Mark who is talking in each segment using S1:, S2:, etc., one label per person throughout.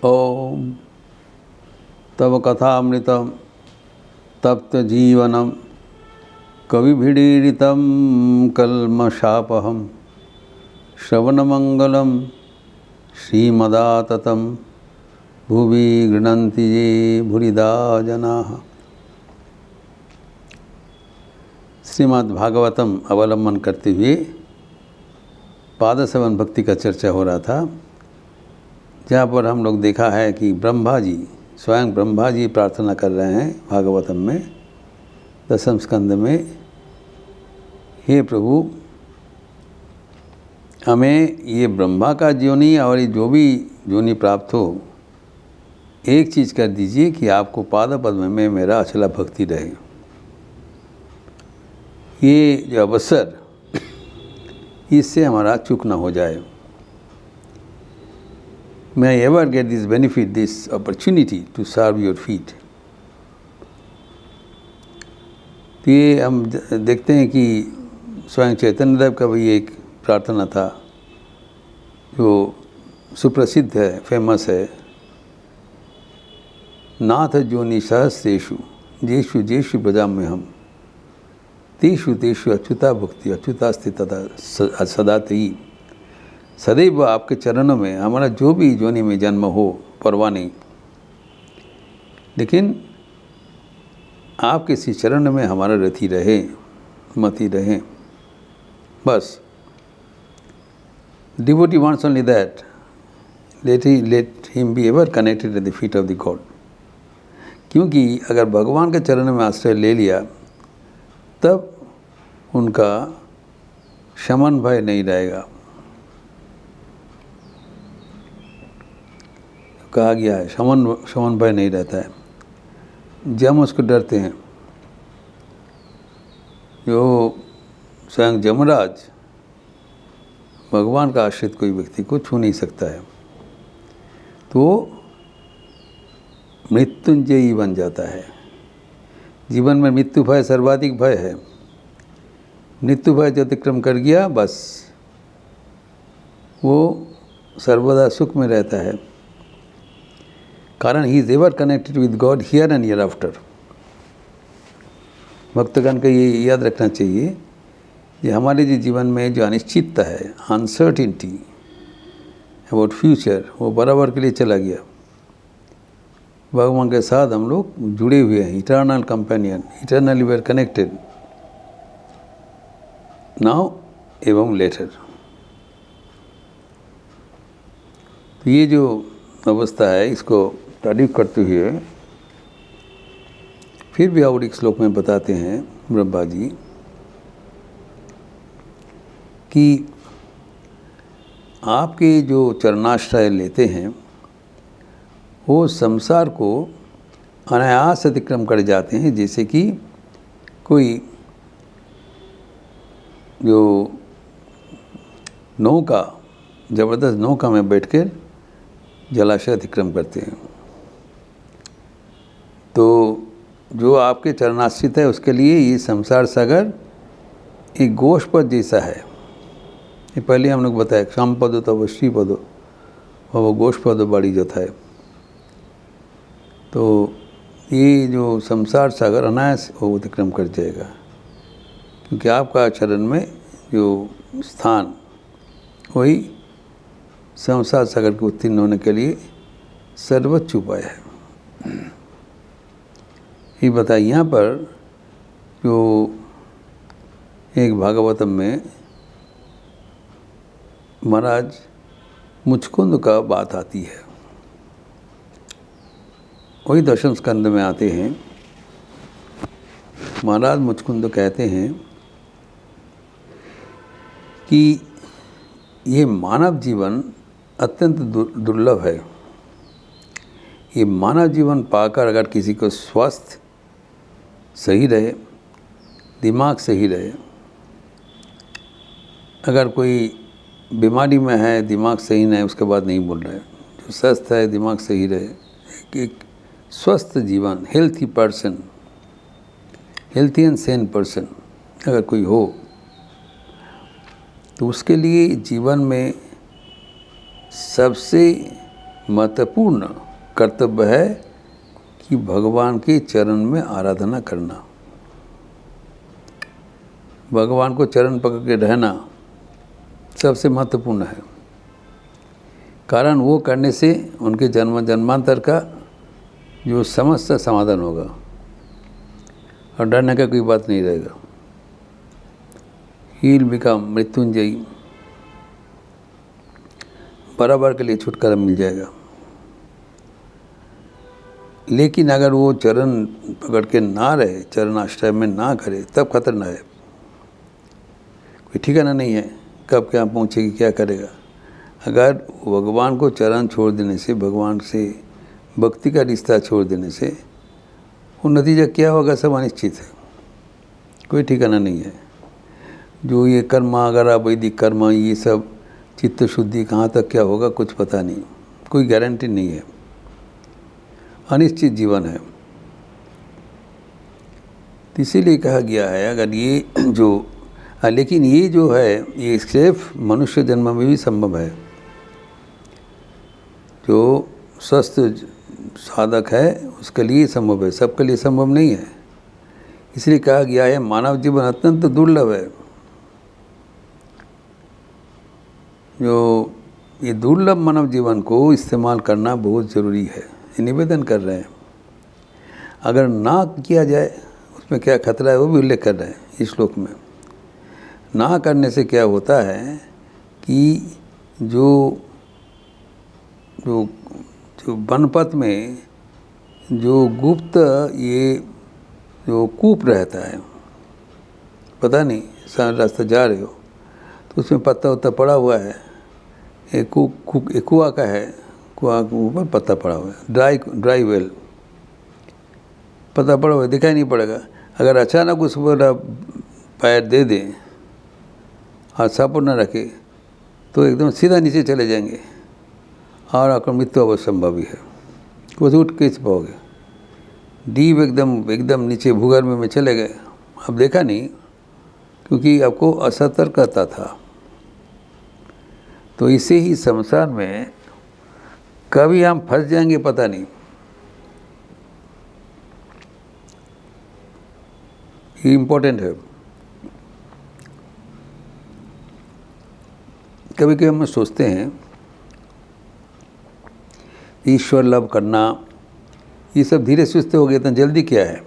S1: ओम तव कथामृतं तप्तजीवनं कविभिडीडितं कल्मषापहं श्रवणमंगलं श्रीमदाततं भुवि गृह्णन्ति ये भूरिदा जनाः। श्रीमद् भागवतम अवलंबन करते हुए पादसेवन भक्ति का चर्चा हो रहा था, जहाँ पर हम लोग देखा है कि ब्रह्मा जी, स्वयं ब्रह्मा जी प्रार्थना कर रहे हैं भागवतम में 10वें स्कंद में, हे प्रभु हमें ये ब्रह्मा का योनि और ये जो भी योनि प्राप्त हो, एक चीज़ कर दीजिए कि आपको पाद पद्म में मेरा अचला भक्ति रहे। ये जो अवसर, इससे हमारा चूक ना हो जाए। May I ever get this benefit, this opportunity to serve your feet। तो ये हम देखते हैं कि स्वयं चैतन्य देव का भी एक प्रार्थना था जो सुप्रसिद्ध है, फेमस है। नाथ जोनि सहस्रेषु जेषु जेषु ब्रजाम्य हम तेषु तेषु अच्युता भक्ति अच्युतास्ति तथा सदा तेयी। सदैव आपके चरणों में हमारा जो भी योनि में जन्म हो परवाह नहीं, लेकिन आपके इसी चरण में हमारा रति रहे, मति रहे, बस। Devotee wants only that, let him be ever connected at the feet of the God. क्योंकि अगर भगवान के चरण में आश्रय ले लिया तब उनका शमन भय नहीं रहेगा। कहा गया है शमन भय नहीं रहता है। जम उसको डरते हैं, जो स्वयं जमराज भगवान का आश्रित कोई व्यक्ति को छू नहीं सकता है, तो मृत्युंजयी बन जाता है। जीवन में मृत्यु भय सर्वाधिक भय है। मृत्यु भय जो अतिक्रम कर गया, बस वो सर्वदा सुख में रहता है। कारण he is ever connected with God here and here after. भक्तगण को ये याद रखना चाहिए कि हमारे जो जीवन में जो अनिश्चितता है, अनसर्टिनिटी अबाउट फ्यूचर, वो बराबर के लिए चला गया। भगवान के साथ हम लोग जुड़े हुए हैं, eternal companion, eternally we are connected now एवं लेटर। तो ये जो अवस्था है, इसको तारीफ करते हुए फिर भी और एक श्लोक में बताते हैं ब्रह्मा जी कि आपके जो चरणाश्रय लेते हैं वो संसार को अनायास अतिक्रम कर जाते हैं। जैसे कि कोई जो नौका, ज़बरदस्त नौका में बैठकर जलाशय अतिक्रम करते हैं, तो जो आपके चरणाश्रित है उसके लिए ये संसार सागर एक गोष्पद जैसा है। ये पहले हम लोग बताया, क्षामपदो तब श्रीपदो, और वो गोष्पदो बाड़ी जो था। तो ये जो संसार सागर अनायास वो अतिक्रम कर जाएगा, क्योंकि आपका चरण में जो स्थान वही संसार सागर को उत्तीर्ण होने के लिए सर्वोच्च उपाय है। ये बताइए यहाँ पर जो एक भागवतम में महाराज मुचकुंद का बात आती है, वही 10वें स्कंद में आते हैं। महाराज मुचकुंद कहते हैं कि ये मानव जीवन अत्यंत दुर्लभ है। ये मानव जीवन पाकर अगर किसी को स्वास्थ्य सही रहे, दिमाग सही रहे, अगर कोई बीमारी में है, दिमाग सही नहीं, उसके बाद नहीं बोल रहे, जो स्वस्थ है, दिमाग सही रहे, एक स्वस्थ जीवन, healthy person, healthy and Sen person अगर कोई हो, तो उसके लिए जीवन में सबसे महत्वपूर्ण कर्तव्य है कि भगवान के चरण में आराधना करना, भगवान को चरण पकड़ के रहना सबसे महत्वपूर्ण है। कारण वो करने से उनके जन्म जन्मांतर का जो समस्त समाधान होगा और डरने का कोई बात नहीं रहेगा। ही विल बिकम मृत्युंजयी, बराबर के लिए छुटकारा मिल जाएगा। लेकिन अगर वो चरण पकड़ के ना रहे, चरण आश्रय में ना करे, तब खतरनाक है। कोई ठिकाना नहीं है कब क्या पहुँचेगी, क्या करेगा। अगर भगवान को चरण छोड़ देने से, भगवान से भक्ति का रिश्ता छोड़ देने से वो नतीजा क्या होगा सब अनिश्चित है, कोई ठिकाना नहीं है। जो ये कर्म अगर वैदिक कर्म ये सब चित्त शुद्धि कहाँ तक क्या होगा कुछ पता नहीं, कोई गारंटी नहीं है, अनिश्चित जीवन है। इसीलिए कहा गया है अगर ये जो लेकिन ये जो है ये सिर्फ मनुष्य जन्म में भी संभव है। जो स्वस्थ साधक है उसके लिए संभव है, सबके लिए संभव नहीं है। इसलिए कहा गया है मानव जीवन अत्यंत दुर्लभ है। जो ये दुर्लभ मानव जीवन को इस्तेमाल करना बहुत ज़रूरी है, ये निवेदन कर रहे हैं। अगर ना किया जाए उसमें क्या खतरा है वो भी उल्लेख कर रहे हैं इस श्लोक में। ना करने से क्या होता है कि जो जो जो वनपथ में जो गुप्त ये जो कूप रहता है, पता नहीं सारा रास्ता जा रहे हो तो उसमें पत्ता उत्ता पड़ा हुआ है, एक कुआं का है, कुआं के ऊपर पत्ता पड़ा हुआ है, ड्राई वेल पत्ता पड़ा हुआ है, दिखाई नहीं पड़ेगा। अगर अचानक उस पर पैर दे दें, हाथ सापुर न रखे तो एकदम सीधा नीचे चले जाएंगे और आपका मृत्यु अवश्य संभव ही है। कुछ उठ के पाओगे, डीप एकदम नीचे भूगर्भ में चले गए, अब देखा नहीं क्योंकि आपको असतर्कता था। तो इसे ही संसार में कभी हम फंस जाएंगे पता नहीं। ये इम्पोर्टेंट है। कभी कभी हम सोचते हैं ईश्वर लाभ करना ये सब धीरे सुस्ते हो गए, इतना जल्दी क्या है।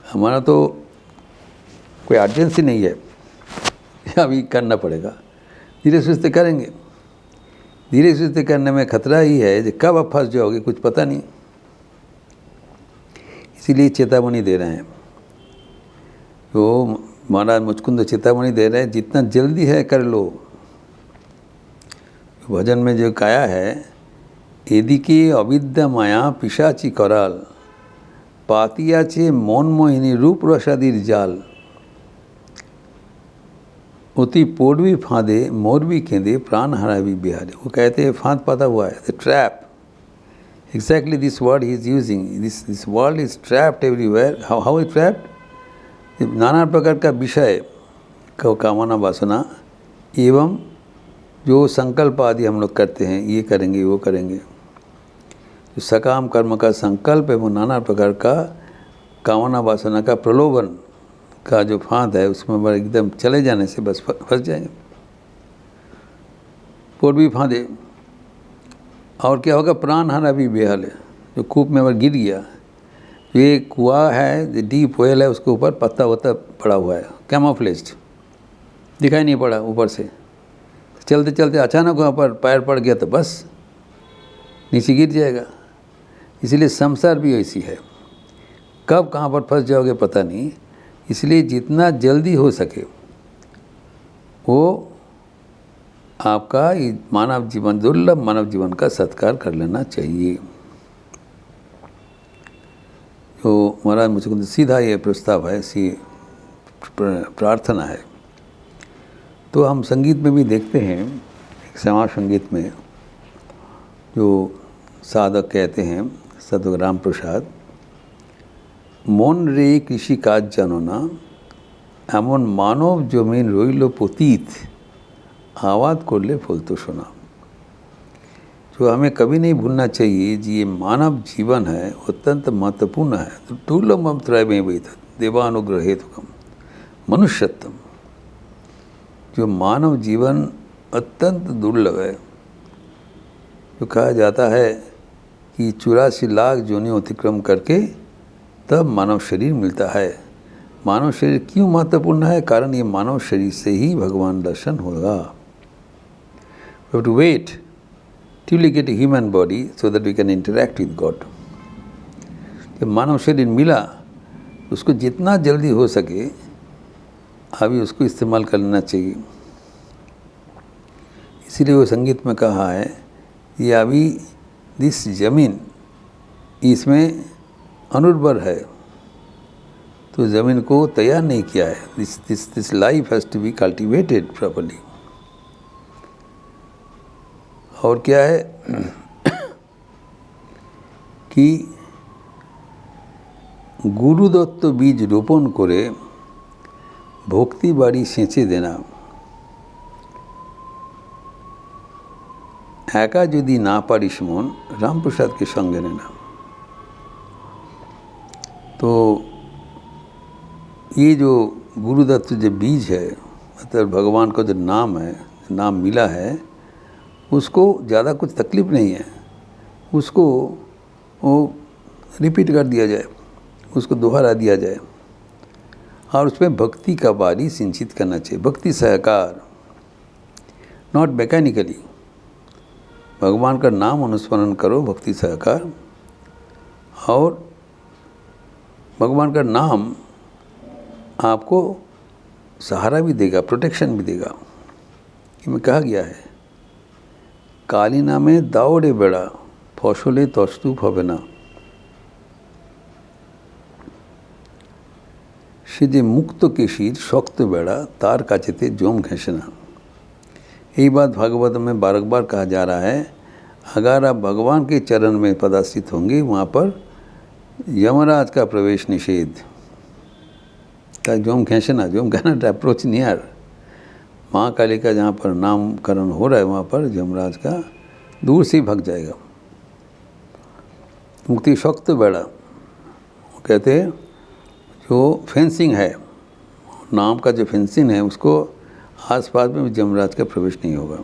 S1: हमारा तो कोई अर्जेंसी नहीं है, अभी करना पड़ेगा, धीरे सुस्ते करेंगे। धीरे सुस्ते करने में खतरा ही है कि कब आप फंस जाओगे कुछ पता नहीं। इसीलिए चेतावनी दे रहे हैं। तो महाराज मुचकुंद चेतावनी दे रहे हैं जितना जल्दी है कर लो। भजन में जो कहा है এদিকে অবিদ্যা মায়া পিশাচি করাল পাতিয়াছে মনমোহিনী রূপ রসাদির জাল অতি পড়বি ফাঁদে মরবি কেঁদে प्राण হারাবি बिहारे। वो कहते हैं फांद पाता हुआ है, the trap. Exactly this word he is using, this world is trapped everywhere. How is trapped? नाना प्रकार का विषय का कामना वासना एवं जो संकल्प आदि हम लोग करते हैं, ये करेंगे वो करेंगे, जो सकाम कर्म का संकल्प है वो नाना प्रकार का कामना वासना का प्रलोभन का जो फांद है उसमें बस एकदम चले जाने से बस फंस जाएंगे। पोर भी फांदे और क्या होगा, प्राण हारा भी बेहाल है। जो कूप में अगर गिर गया, ये कुआं है, डीप वेल है, उसके ऊपर पत्ता वत्ता पड़ा हुआ है, कैमोफ्लेज्ड, दिखाई नहीं पड़ा ऊपर से। चलते चलते अचानक वहाँ पर पैर पड़ गया तो बस नीचे गिर जाएगा। इसलिए संसार भी ऐसी है, कब कहाँ पर फंस जाओगे पता नहीं। इसलिए जितना जल्दी हो सके वो आपका मानव जीवन, दुर्लभ मानव जीवन का सत्कार कर लेना चाहिए। तो महाराज मुझको सीधा ये प्रस्ताव है, सी प्रार्थना है। तो हम संगीत में भी देखते हैं, समाज संगीत में जो साधक कहते हैं सदगुरु राम प्रसाद, মন রে কৃষি কাজ জানো না এমন মানব জমিন রইল পতিত আওয়াজ করলে ফলতো শোনা। जो तो हमें कभी नहीं भूलना चाहिए जी ये मानव जीवन है अत्यंत महत्वपूर्ण है। तो दुर्लभम त्रयमेव देवानुग्रहेतुकम मनुष्यत्वम, जो मानव जीवन अत्यंत दुर्लभ है। जो कहा जाता है कि 84 लाख योनियों अतिक्रम करके तब मानव शरीर मिलता है। मानव शरीर क्यों महत्वपूर्ण है? कारण ये मानव शरीर से ही भगवान दर्शन होगा। We have to wait till we get a human body so that we can interact with God. जब मानव शरीर मिला उसको जितना जल्दी हो सके अभी उसको इस्तेमाल कर लेना चाहिए। इसीलिए वो संगीत में कहा है ये अभी दिस ज़मीन इसमें अनुर्वर है, तो ज़मीन को तैयार नहीं किया है। This life has to be cultivated properly. और क्या है कि गुरुदत्त बीज रोपण करे भक्ति बाड़ी सेंचे देना। एका यदि ना पारिस मन रामप्रसाद के संगे लेना। तो ये जो गुरुदत्त जो बीज है मतलब भगवान का जो नाम है, नाम मिला है, उसको ज़्यादा कुछ तकलीफ नहीं है, उसको वो रिपीट कर दिया जाए, उसको दोहरा दिया जाए और उसमें भक्ति का बारी सिंचित करना चाहिए। भक्ति सहकार, नॉट मैकेनिकली। भगवान का नाम अनुस्मरण करो, भक्ति सहकार, और भगवान का नाम आपको सहारा भी देगा, प्रोटेक्शन भी देगा। इसमें कहा गया है काली नामे दाओड़े बेड़ा फसले तस्तूप होबे ना। से जे मुक्त केशिर शक्त बेड़ा तार काछेते जोम घेंसे ना। यही बात भागवत में बार बार कहा जा रहा है। अगर आप भगवान के चरण में पदार्थित होंगे वहाँ पर यमराज का प्रवेश निषेध का जोम खींचना, जोम कहना अप्रोच नियर। माँ काली का जहाँ पर नामकरण हो रहा है वहाँ पर यमराज का दूर से ही भाग जाएगा। मुक्ति शक्त बेड़ा कहते हैं जो फेंसिंग है, नाम का जो फेंसिंग है उसको आसपास में यमराज का प्रवेश नहीं होगा।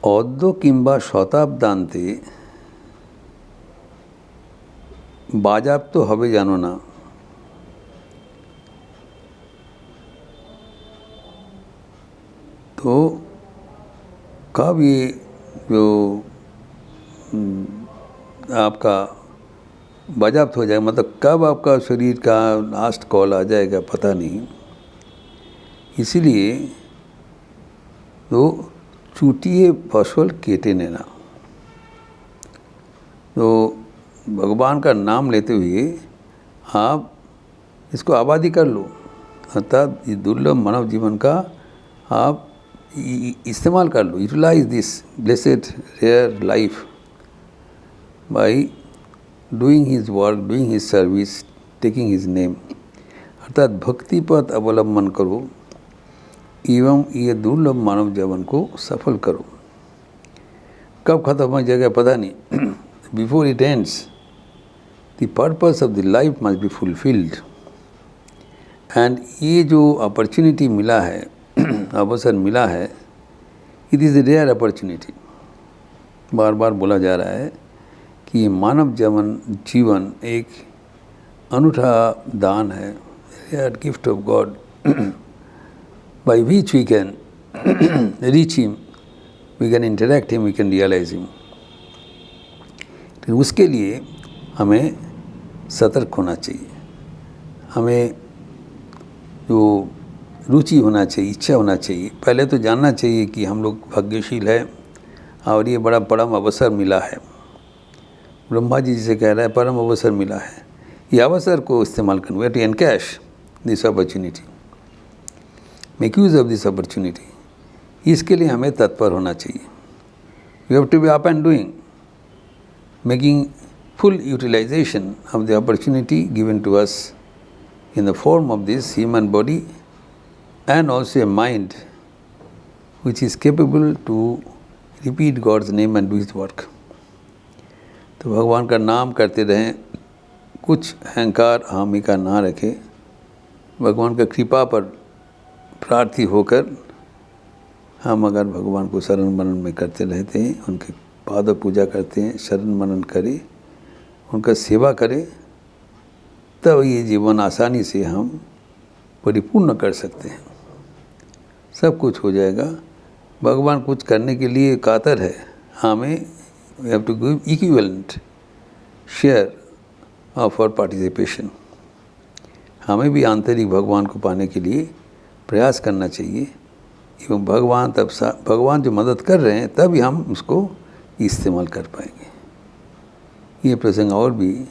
S1: औद्दो किंबा शताब्दान्ते बाजाब तो हवे जानो ना। तो कब ये जो आपका बाजाब्त हो जाएगा, मतलब कब आपका शरीर का लास्ट कॉल आ जाएगा पता नहीं। इसीलिए तो चूटिए फसल केटे नेना। तो भगवान का नाम लेते हुए आप इसको आबादी कर लो, अर्थात ये दुर्लभ मानव जीवन का आप इस्तेमाल कर लो। Utilise this blessed rare life by doing his work, doing his service, taking his name. अर्थात भक्ति पथ अवलंबन करो एवं ये दुर्लभ मानव जीवन को सफल करो। कब खत्म हो जाएगा पता नहीं। Before it ends the purpose of the life must be fulfilled. And ये जो अपॉर्चुनिटी मिला है, अवसर मिला है, it is a rare opportunity. बार बार बोला जा रहा है कि मानव जीवन एक अनूठा दान है, rare gift of God by which we can reach him, we can interact him, we can realize him। तो उसके लिए हमें सतर्क होना चाहिए, हमें जो रुचि होना चाहिए, इच्छा होना चाहिए। पहले तो जानना चाहिए कि हम लोग भाग्यशील है और ये बड़ा परम अवसर मिला है। ब्रह्मा जी जिसे कह रहा है परम अवसर मिला है, ये अवसर को इस्तेमाल करना। We have to encash this opportunity, make use of this opportunity. इसके लिए हमें तत्पर होना चाहिए। We have to be up and doing, making full utilization of the opportunity given to us in the form of this human body and also a mind which is capable to repeat God's name and do his work. तो भगवान का नाम करते रहें, कुछ अहंकार हामी का ना रखें, भगवान का कृपा पर प्रार्थी होकर हम अगर भगवान को शरण मनन में करते रहते हैं, उनके पाद पूजा करते हैं, शरण मनन करें, उनका सेवा करें, तब ये जीवन आसानी से हम परिपूर्ण कर सकते हैं। सब कुछ हो जाएगा। भगवान कुछ करने के लिए कातर है, हमें we have to give equivalent share of our participation. हमें भी आंतरिक भगवान को पाने के लिए प्रयास करना चाहिए, एवं भगवान जो मदद कर रहे हैं तभी हम उसको इस्तेमाल कर पाएंगे। ये प्रसंग और भी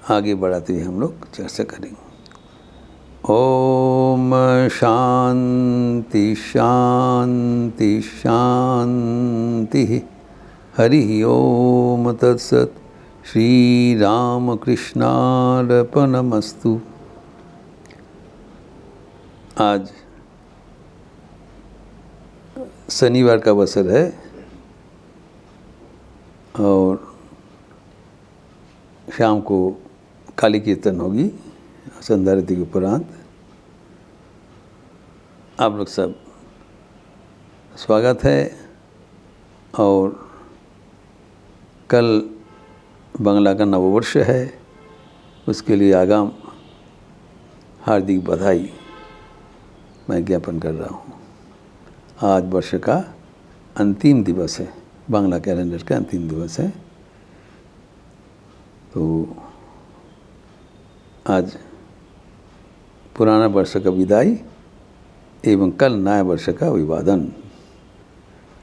S1: आगे बढ़ाते हुए हम लोग चर्चा करेंगे। ओम शांति शांति शांति। हरि ओम तत्सत। श्री राम कृष्णार्पणमस्तु। आज शनिवार का अवसर है और शाम को काली कीर्तन होगी संध्या आरती के उपरांत। आप लोग सब स्वागत है। और कल बांग्ला का नववर्ष है, उसके लिए आगाम हार्दिक बधाई मैं ज्ञापन कर रहा हूँ। आज वर्ष का अंतिम दिवस है, बांग्ला कैलेंडर का अंतिम दिवस है। तो आज पुराना वर्ष का विदाई एवं कल नया वर्ष का अभिवादन।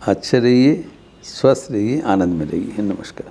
S1: अच्छे रहिए, स्वस्थ रहिए, आनंद में रहिए। नमस्कार।